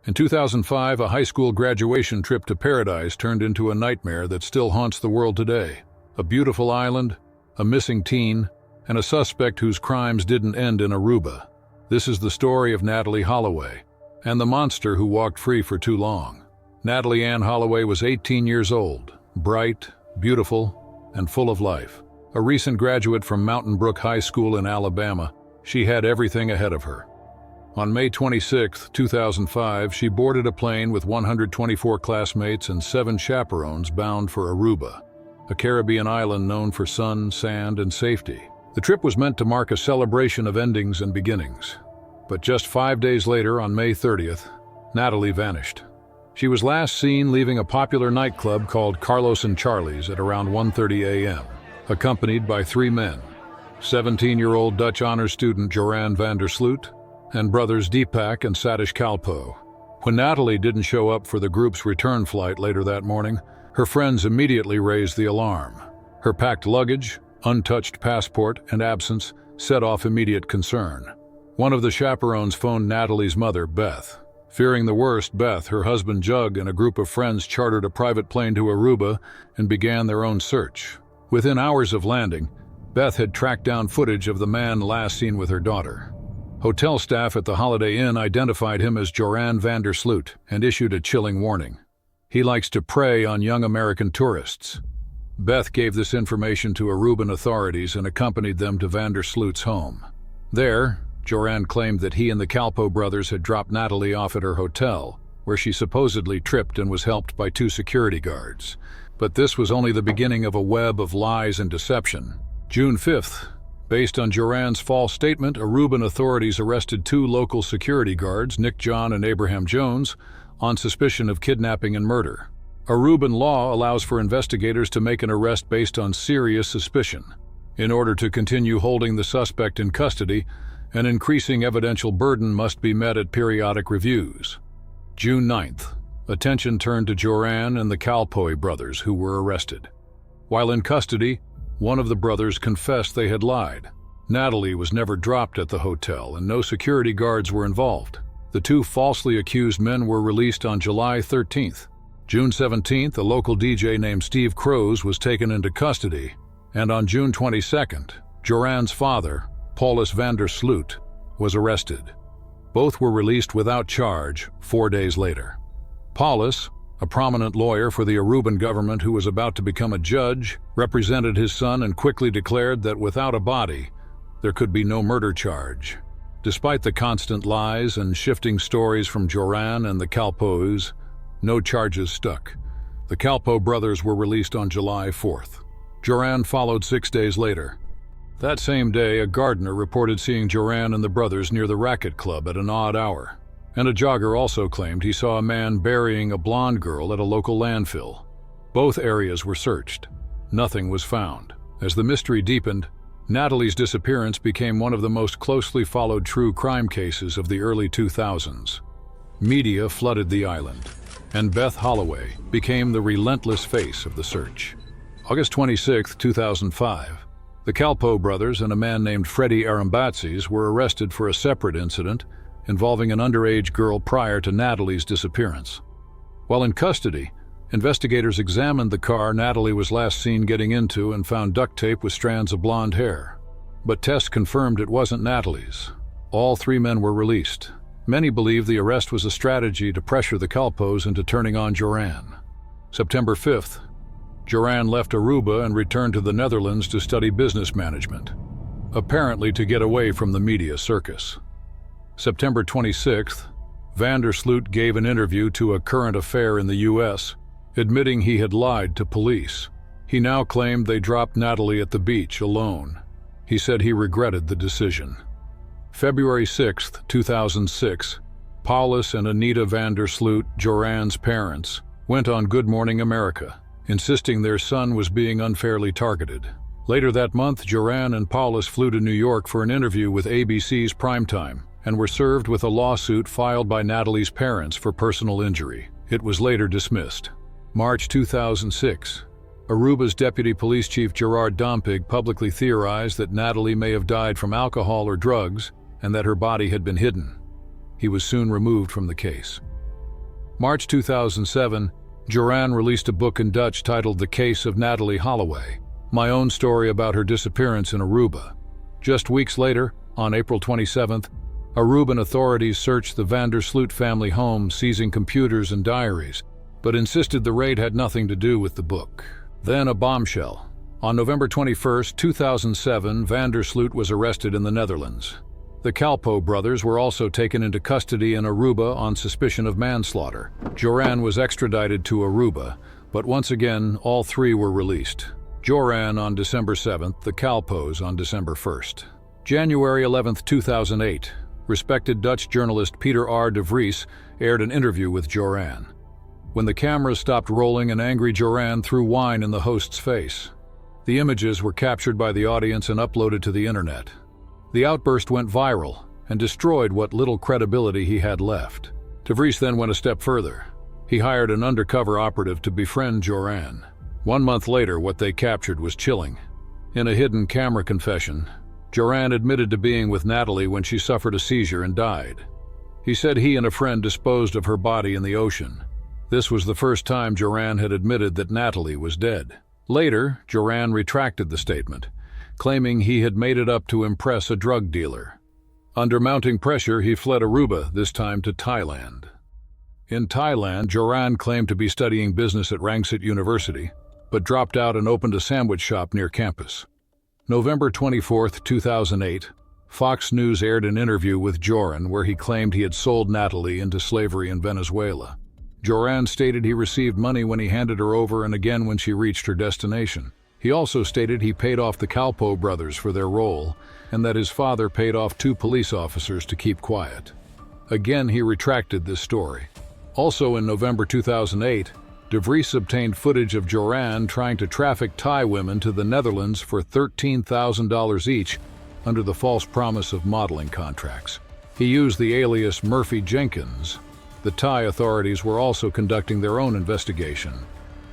In 2005, a high school graduation trip to paradise turned into a nightmare that still haunts the world today. A beautiful island, a missing teen, and a suspect whose crimes didn't end in Aruba. This is the story of Natalee Holloway, and the monster who walked free for too long. Natalee Ann Holloway was 18 years old, bright, beautiful, and full of life. A recent graduate from Mountain Brook High School in Alabama, she had everything ahead of her. On May 26, 2005, she boarded a plane with 124 classmates and 7 chaperones bound for Aruba, a Caribbean island known for sun, sand, and safety. The trip was meant to mark a celebration of endings and beginnings. But just 5 days later, on May 30th, Natalee vanished. She was last seen leaving a popular nightclub called Carlos and Charlie's at around 1:30 a.m., accompanied by 3 men, 17-year-old Dutch honors student Joran van der Sloot and brothers Deepak and Satish Kalpoe. When Natalee didn't show up for the group's return flight later that morning, her friends immediately raised the alarm. Her packed luggage, untouched passport, and absence set off immediate concern. One of the chaperones phoned Natalee's mother, Beth. Fearing the worst, Beth, her husband Jug, and a group of friends chartered a private plane to Aruba and began their own search. Within hours of landing, Beth had tracked down footage of the man last seen with her daughter. Hotel staff at the Holiday Inn identified him as Joran van der Sloot and issued a chilling warning. He likes to prey on young American tourists. Beth gave this information to Aruban authorities and accompanied them to van der Sloot's home. There, Joran claimed that he and the Kalpoe brothers had dropped Natalee off at her hotel, where she supposedly tripped and was helped by 2 security guards. But this was only the beginning of a web of lies and deception. June 5th, based on Joran's false statement, Aruban authorities arrested 2 local security guards, Nick John and Abraham Jones, on suspicion of kidnapping and murder. Aruban law allows for investigators to make an arrest based on serious suspicion. In order to continue holding the suspect in custody, an increasing evidential burden must be met at periodic reviews. June 9th, attention turned to Joran and the Kalpoe brothers, who were arrested. While in custody, one of the brothers confessed they had lied. Natalee was never dropped at the hotel and no security guards were involved. The 2 falsely accused men were released on July 13th. June 17th, a local DJ named Steve Crows was taken into custody, and on June 22nd, Joran's father, Paulus van der Sloot, was arrested. Both were released without charge 4 days later. Paulus, a prominent lawyer for the Aruban government who was about to become a judge, represented his son and quickly declared that without a body, there could be no murder charge. Despite the constant lies and shifting stories from Joran and the Kalpoes, no charges stuck. The Kalpoe brothers were released on July 4th. Joran followed 6 days later. That same day, a gardener reported seeing Joran and the brothers near the racket club at an odd hour. And a jogger also claimed he saw a man burying a blonde girl at a local landfill. Both areas were searched. Nothing was found. As the mystery deepened, Natalee's disappearance became one of the most closely followed true crime cases of the early 2000s. Media flooded the island, and Beth Holloway became the relentless face of the search. August 26, 2005, the Kalpoe brothers and a man named Freddie Arambatsis were arrested for a separate incident involving an underage girl prior to Natalee's disappearance. While in custody, investigators examined the car Natalee was last seen getting into and found duct tape with strands of blonde hair. But tests confirmed it wasn't Natalee's. All 3 men were released. Many believe the arrest was a strategy to pressure the Kalpoes into turning on Joran. September 5th, Joran left Aruba and returned to the Netherlands to study business management, apparently to get away from the media circus. September 26th, van der Sloot gave an interview to A Current Affair in the U.S., admitting he had lied to police. He now claimed they dropped Natalee at the beach alone. He said he regretted the decision. February 6, 2006, Paulus and Anita van der Sloot, Joran's parents, went on Good Morning America, insisting their son was being unfairly targeted. Later that month, Joran and Paulus flew to New York for an interview with ABC's Primetime and were served with a lawsuit filed by Natalee's parents for personal injury. It was later dismissed. March 2006, Aruba's Deputy Police Chief Gerard Dompig publicly theorized that Natalee may have died from alcohol or drugs and that her body had been hidden. He was soon removed from the case. March 2007, Joran released a book in Dutch titled The Case of Natalee Holloway, my own story about her disappearance in Aruba. Just weeks later, on April 27th, Aruban authorities searched the van der Sloot family home, seizing computers and diaries, but insisted the raid had nothing to do with the book. Then a bombshell. On November 21, 2007, van der Sloot was arrested in the Netherlands. The Kalpo brothers were also taken into custody in Aruba on suspicion of manslaughter. Joran was extradited to Aruba, but once again, all three were released. Joran on December 7th, the Kalpos on December 1st. January 11, 2008, respected Dutch journalist Peter R. de Vries aired an interview with Joran. When the cameras stopped rolling, an angry Joran threw wine in the host's face. The images were captured by the audience and uploaded to the internet. The outburst went viral and destroyed what little credibility he had left. De Vries then went a step further. He hired an undercover operative to befriend Joran. 1 month later, what they captured was chilling. In a hidden camera confession, Joran admitted to being with Natalee when she suffered a seizure and died. He said he and a friend disposed of her body in the ocean. This was the first time Joran had admitted that Natalee was dead. Later, Joran retracted the statement, claiming he had made it up to impress a drug dealer. Under mounting pressure, he fled Aruba, this time to Thailand. In Thailand, Joran claimed to be studying business at Rangsit University, but dropped out and opened a sandwich shop near campus. November 24, 2008, Fox News aired an interview with Joran where he claimed he had sold Natalee into slavery in Venezuela. Joran stated he received money when he handed her over and again when she reached her destination. He also stated he paid off the Kalpo brothers for their role and that his father paid off 2 police officers to keep quiet. Again, he retracted this story. Also in November 2008, de Vries obtained footage of Joran trying to traffic Thai women to the Netherlands for $13,000 each under the false promise of modeling contracts. He used the alias Murphy Jenkins. The Thai authorities were also conducting their own investigation.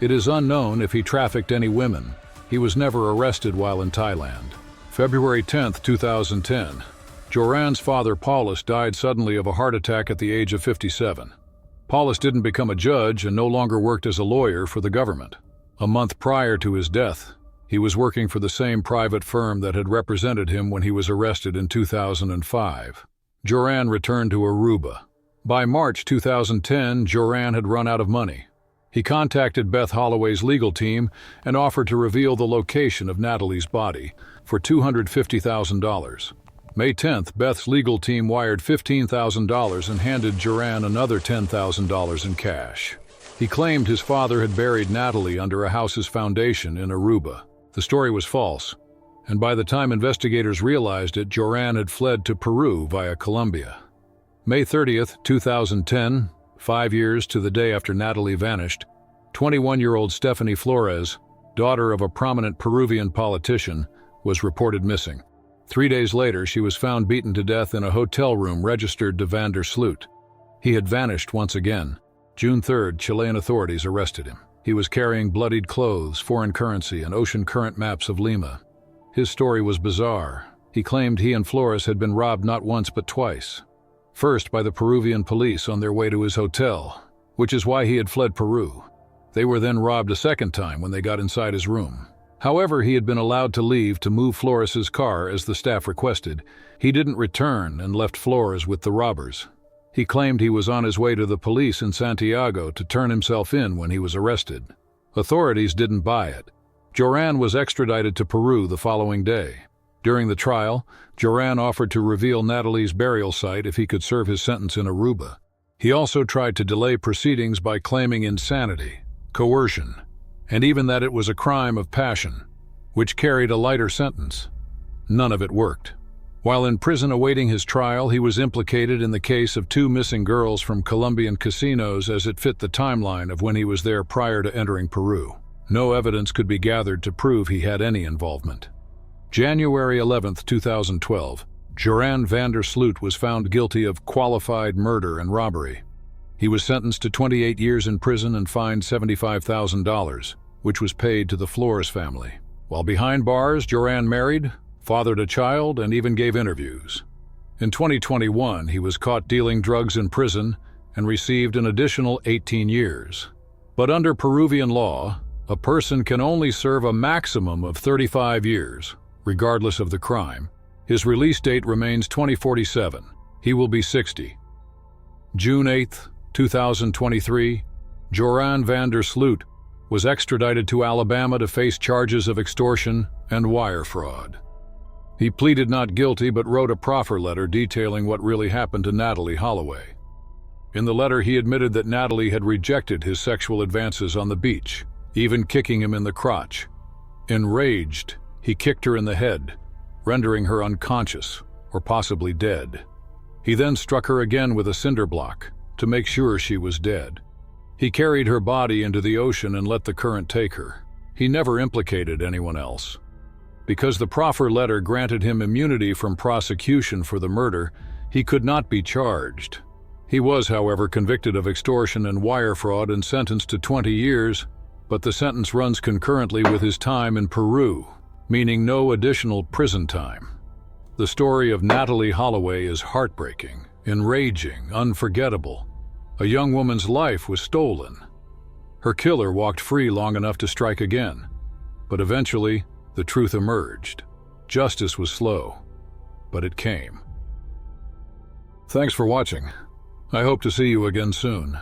It is unknown if he trafficked any women. He was never arrested while in Thailand. February 10, 2010. Joran's father, Paulus, died suddenly of a heart attack at the age of 57. Paulus didn't become a judge and no longer worked as a lawyer for the government. A month prior to his death, he was working for the same private firm that had represented him when he was arrested in 2005. Joran returned to Aruba. By March 2010, Joran had run out of money. He contacted Beth Holloway's legal team and offered to reveal the location of Natalee's body for $250,000. May 10th, Beth's legal team wired $15,000 and handed Joran another $10,000 in cash. He claimed his father had buried Natalee under a house's foundation in Aruba. The story was false, and by the time investigators realized it, Joran had fled to Peru via Colombia. May 30th, 2010, 5 years to the day after Natalee vanished, 21-year-old Stephanie Flores, daughter of a prominent Peruvian politician, was reported missing. 3 days later, she was found beaten to death in a hotel room registered to van der Sloot. He had vanished once again. June 3rd, Chilean authorities arrested him. He was carrying bloodied clothes, foreign currency, and ocean current maps of Lima. His story was bizarre. He claimed he and Flores had been robbed not once but twice. First by the Peruvian police on their way to his hotel, which is why he had fled Peru. They were then robbed a second time when they got inside his room. However, he had been allowed to leave to move Flores's car as the staff requested. He didn't return and left Flores with the robbers. He claimed he was on his way to the police in Santiago to turn himself in when he was arrested. Authorities didn't buy it. Joran was extradited to Peru the following day. During the trial, Joran offered to reveal Natalee's burial site if he could serve his sentence in Aruba. He also tried to delay proceedings by claiming insanity, coercion, and even that it was a crime of passion, which carried a lighter sentence. None of it worked. While in prison awaiting his trial, he was implicated in the case of 2 missing girls from Colombian casinos as it fit the timeline of when he was there prior to entering Peru. No evidence could be gathered to prove he had any involvement. January 11, 2012, Joran van der Sloot was found guilty of qualified murder and robbery. He was sentenced to 28 years in prison and fined $75,000, which was paid to the Flores family. While behind bars, Joran married, fathered a child, and even gave interviews. In 2021, he was caught dealing drugs in prison and received an additional 18 years. But under Peruvian law, a person can only serve a maximum of 35 years, regardless of the crime. His release date remains 2047. He will be 60. June 8, 2023, Joran van der Sloot was extradited to Alabama to face charges of extortion and wire fraud. He pleaded not guilty but wrote a proffer letter detailing what really happened to Natalee Holloway. In the letter, he admitted that Natalee had rejected his sexual advances on the beach, even kicking him in the crotch. Enraged, he kicked her in the head, rendering her unconscious or possibly dead. He then struck her again with a cinder block to make sure she was dead. He carried her body into the ocean and let the current take her. He never implicated anyone else. Because the proffer letter granted him immunity from prosecution for the murder, he could not be charged. He was, however, convicted of extortion and wire fraud and sentenced to 20 years, but the sentence runs concurrently with his time in Peru, meaning no additional prison time. The story of Natalee Holloway is heartbreaking, enraging, unforgettable. A young woman's life was stolen. Her killer walked free long enough to strike again, but eventually the truth emerged. Justice was slow, but it came. Thanks for watching. I hope to see you again soon.